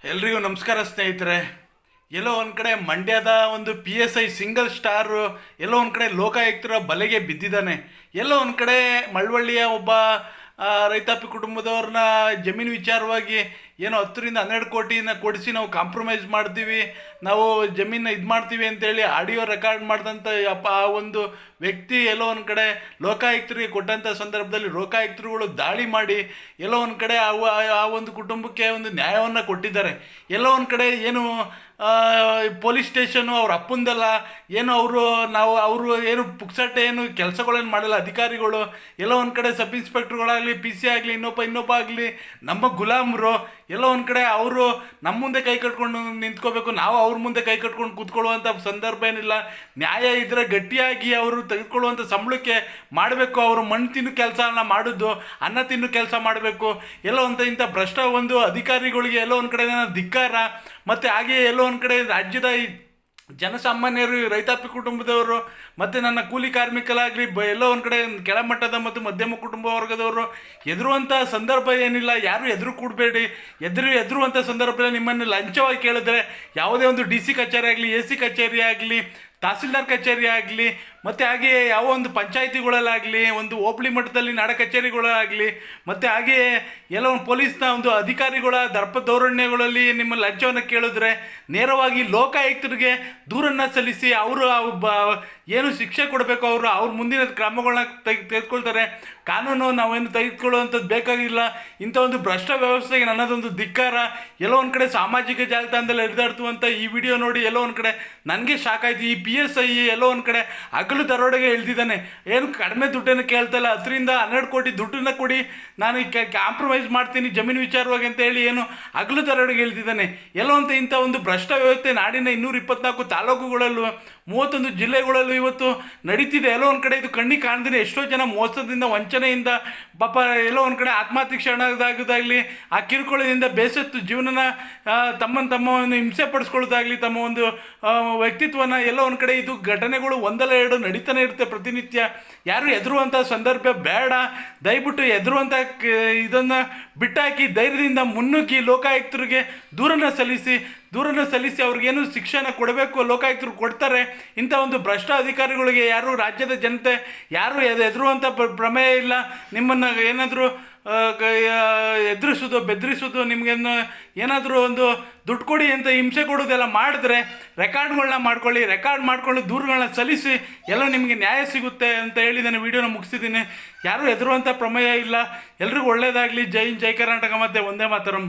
ಎಲ್ರಿಗೂ ನಮಸ್ಕಾರ ಸ್ನೇಹಿತರೆ. ಎಲ್ಲೋ ಒಂದು ಕಡೆ ಮಂಡ್ಯದ ಒಂದು PSI ಸಿಂಗಲ್ ಸ್ಟಾರು ಎಲ್ಲೋ ಒಂದು ಕಡೆ ಲೋಕಾಯುಕ್ತರ ಬಲೆಗೆ ಬಿದ್ದಿದ್ದಾನೆ. ಎಲ್ಲೋ ಒಂದು ಕಡೆ ಮಳವಳ್ಳಿಯ ಒಬ್ಬ ರೈತಾಪಿ ಕುಟುಂಬದವ್ರನ್ನ ಜಮೀನು ವಿಚಾರವಾಗಿ ಏನೋ 10 ರಿಂದ 12 ಕೋಟಿನ ಕೊಡಿಸಿ ನಾವು ಕಾಂಪ್ರಮೈಸ್ ಮಾಡ್ತೀವಿ, ನಾವು ಜಮೀನ ಇದು ಮಾಡ್ತೀವಿ ಅಂತೇಳಿ ಆಡಿಯೋ ರೆಕಾರ್ಡ್ ಮಾಡಿದಂಥ ಆ ಒಂದು ವ್ಯಕ್ತಿ ಎಲ್ಲೋ ಒಂದು ಕಡೆ ಲೋಕಾಯುಕ್ತರಿಗೆ ಕೊಟ್ಟಂಥ ಸಂದರ್ಭದಲ್ಲಿ ಲೋಕಾಯುಕ್ತರುಗಳು ದಾಳಿ ಮಾಡಿ ಎಲ್ಲೋ ಒಂದು ಕಡೆ ಆ ಒಂದು ಕುಟುಂಬಕ್ಕೆ ಒಂದು ನ್ಯಾಯವನ್ನು ಕೊಟ್ಟಿದ್ದಾರೆ. ಎಲ್ಲೋ ಒಂದು ಕಡೆ ಏನು ಪೊಲೀಸ್ ಸ್ಟೇಷನು ಅವ್ರ ಅಪ್ಪಂದಲ್ಲ, ಏನು ಅವರು ಏನು ಪುಕ್ಸಟ್ಟೆ ಏನು ಕೆಲಸಗಳೇನು ಮಾಡಲ್ಲ ಅಧಿಕಾರಿಗಳು. ಎಲ್ಲೋ ಒಂದು ಕಡೆ ಸಬ್ ಇನ್ಸ್ಪೆಕ್ಟ್ರುಗಳಾಗಲಿ, PC ಆಗಲಿ, ಇನ್ನೊಬ್ಬ ಆಗಲಿ ನಮ್ಮ ಗುಲಾಮರು. ಎಲ್ಲೋ ಒಂದು ಕಡೆ ಅವರು ನಮ್ಮ ಮುಂದೆ ಕೈ ಕಟ್ಕೊಂಡು ನಿಂತ್ಕೋಬೇಕು, ನಾವು ಅವ್ರ ಮುಂದೆ ಕೈ ಕಟ್ಕೊಂಡು ಕೂತ್ಕೊಳ್ಳುವಂಥ ಸಂದರ್ಭ ಏನಿಲ್ಲ. ನ್ಯಾಯ ಇದ್ದರೆ ಗಟ್ಟಿಯಾಗಿ ಅವರು ತೆಗೆದುಕೊಳ್ಳುವಂಥ ಸಂಬಳಕ್ಕೆ ಮಾಡಬೇಕು. ಅವರು ಮಣ್ಣು ತಿನ್ನು ಕೆಲಸನ ಮಾಡೋದು, ಅನ್ನ ತಿನ್ನು ಕೆಲಸ ಮಾಡಬೇಕು. ಎಲ್ಲೋ ಇಂಥ ಭ್ರಷ್ಟ ಒಂದು ಅಧಿಕಾರಿಗಳಿಗೆ ಎಲ್ಲೋ ಒಂದು ಕಡೆ ಧಿಕ್ಕಾರ. ಮತ್ತು ಹಾಗೆಯೇ ಎಲ್ಲೋ ಒಂದು ಕಡೆ ರಾಜ್ಯದ ಜನಸಾಮಾನ್ಯರು, ರೈತಾಪಿ ಕುಟುಂಬದವರು ಮತ್ತು ನನ್ನ ಕೂಲಿ ಕಾರ್ಮಿಕರಾಗಲಿ ಎಲ್ಲೋ ಒಂದು ಕಡೆ ಕೆಳಮಟ್ಟದ ಮತ್ತು ಮಧ್ಯಮ ಕುಟುಂಬ ವರ್ಗದವರು ಎದುರುವಂಥ ಸಂದರ್ಭ ಏನಿಲ್ಲ. ಯಾರು ಎದುರು ಕೊಡಬೇಡಿ. ಎದುರುವಂಥ ಸಂದರ್ಭದಲ್ಲಿ ನಿಮ್ಮನ್ನು ಲಂಚವಾಗಿ ಕೇಳಿದ್ರೆ ಯಾವುದೇ ಒಂದು DC ಕಚೇರಿ ಆಗಲಿ, AC ಕಚೇರಿ ಆಗಲಿ, ತಹಸೀಲ್ದಾರ್ ಕಚೇರಿ ಆಗಲಿ, ಮತ್ತು ಹಾಗೆಯೇ ಯಾವ ಒಂದು ಪಂಚಾಯಿತಿಗಳಲ್ಲಾಗಲಿ, ಒಂದು ಹೋಬಳಿ ಮಟ್ಟದಲ್ಲಿ ನಾಡ ಕಚೇರಿಗಳಾಗಲಿ, ಮತ್ತು ಹಾಗೆಯೇ ಎಲ್ಲ ಒಂದು ಪೊಲೀಸ್ನ ಒಂದು ಅಧಿಕಾರಿಗಳ ದರ್ಪ ದೌರ್ಜನ್ಯಗಳಲ್ಲಿ ನಿಮ್ಮ ಲಂಚವನ್ನು ಕೇಳಿದ್ರೆ ನೇರವಾಗಿ ಲೋಕಾಯುಕ್ತರಿಗೆ ದೂರನ್ನು ಸಲ್ಲಿಸಿ ಅವರು ಏನು ಶಿಕ್ಷೆ ಕೊಡಬೇಕು ಅವ್ರ ಮುಂದಿನ ಕ್ರಮಗಳನ್ನ ತೆಗೆದುಕೊಳ್ತಾರೆ. ಕಾನೂನು ನಾವೇನು ತೆಗೆದುಕೊಳ್ಳುವಂಥದ್ದು ಬೇಕಾಗಿಲ್ಲ. ಇಂಥ ಒಂದು ಭ್ರಷ್ಟ ವ್ಯವಸ್ಥೆಗೆ ನನ್ನದೊಂದು ಧಿಕ್ಕಾರ. ಎಲ್ಲೋ ಒಂದು ಕಡೆ ಸಾಮಾಜಿಕ ಜಾಲತಾಣದಲ್ಲಿ ಹರಿದಾಡ್ತುವಂಥ ಈ ವಿಡಿಯೋ ನೋಡಿ ಎಲ್ಲೋ ಒಂದು ಕಡೆ ನನಗೆ ಶಾಕ್ ಆಯಿತು. ಈ PSI ಎಲ್ಲೋ ಒಂದು ಕಡೆ ಹಗಲು ದರೋಡೆಗೆ ಇಳಿದಿದ್ದಾನೆ. ಏನು ಕಡಿಮೆ ದುಡ್ಡನ್ನು ಕೇಳ್ತಾಯಿಲ್ಲ, 10 ರಿಂದ 12 ಕೋಟಿ ದುಡ್ಡನ್ನು ಕೊಡಿ, ನಾನು ಕಾಂಪ್ರಮೈಸ್ ಮಾಡ್ತೀನಿ ಜಮೀನು ವಿಚಾರವಾಗಿ ಅಂತ ಹೇಳಿ ಏನು ಹಗಲು ದರೋಡೆಗೆ ಇಳಿದಿದ್ದಾನೆ. ಎಲ್ಲೋ ಅಂತ ಇಂಥ ಒಂದು ಭ್ರಷ್ಟ ವ್ಯವಸ್ಥೆ ನಾಡಿನ 224 ತಾಲೂಕುಗಳಲ್ಲೂ 31 ಜಿಲ್ಲೆಗಳಲ್ಲೂ ಇವತ್ತು ನಡೀತಿದೆ. ಎಲ್ಲೋ ಒಂದು ಕಡೆ ಇದು ಕಣ್ಣಿಗೆ ಕಾಣ್ದಿದೆ. ಎಷ್ಟೋ ಜನ ಮೋಸದಿಂದ, ವಂಚನೆಯಿಂದ ಪಾಪ ಎಲ್ಲೋ ಒಂದು ಕಡೆ ಆತ್ಮಹತ್ಯೆ ಶರಣಾಗೋದಾಗಲಿ, ಆ ಕಿರುಕುಳದಿಂದ ಬೇಸತ್ತು ಜೀವನನ ತಮ್ಮನ್ನು ಹಿಂಸೆ ಪಡಿಸ್ಕೊಳ್ಳೋದಾಗಲಿ, ತಮ್ಮ ಒಂದು ವ್ಯಕ್ತಿತ್ವನ ಎಲ್ಲೋ ಒಂದು ಕಡೆ ಇದು ಘಟನೆಗಳು 1-2 ನಡೀತಾನೆ ಇರುತ್ತೆ ಪ್ರತಿನಿತ್ಯ. ಯಾರು ಎದುರುವಂಥ ಸಂದರ್ಭ ಬೇಡ. ದಯವಿಟ್ಟು ಎದುರುವಂಥ ಇದನ್ನು ಬಿಟ್ಟಾಕಿ ಧೈರ್ಯದಿಂದ ಮುನ್ನುಗ್ಗಿ ಲೋಕಾಯುಕ್ತರಿಗೆ ದೂರನ್ನು ಸಲ್ಲಿಸಿ ಅವ್ರಿಗೇನು ಶಿಕ್ಷಣ ಕೊಡಬೇಕು ಲೋಕಾಯುಕ್ತರು ಕೊಡ್ತಾರೆ. ಇಂಥ ಒಂದು ಭ್ರಷ್ಟ ಅಧಿಕಾರಿಗಳಿಗೆ ಯಾರು ರಾಜ್ಯದ ಜನತೆ ಯಾರು ಎದುರುವಂಥ ಪ್ರಮೇಯ ಇಲ್ಲ. ನಿಮ್ಮನ್ನು ಏನಾದರೂ ಎದುರಿಸೋದು, ಬೆದರಿಸೋದು, ನಿಮಗೇನು ಏನಾದರೂ ಒಂದು ದುಡ್ಡು ಕೊಡಿ ಅಂತ ಹಿಂಸೆ ಕೊಡೋದೆಲ್ಲ ಮಾಡಿದ್ರೆ ರೆಕಾರ್ಡ್ ಮಾಡ್ಕೊಂಡು ದೂರುಗಳನ್ನ ಸಲ್ಲಿಸಿ ಎಲ್ಲ ನಿಮಗೆ ನ್ಯಾಯ ಸಿಗುತ್ತೆ ಅಂತ ಹೇಳಿ ನಾನು ವಿಡಿಯೋನ ಮುಗಿಸಿದ್ದೀನಿ. ಯಾರೂ ಎದುರುವಂಥ ಪ್ರಮೇಯ ಇಲ್ಲ. ಎಲ್ರಿಗೂ ಒಳ್ಳೆಯದಾಗಲಿ. ಜೈ ಕರ್ನಾಟಕ. ಮತ್ತು ವಂದೇ ಮಾತರಂ.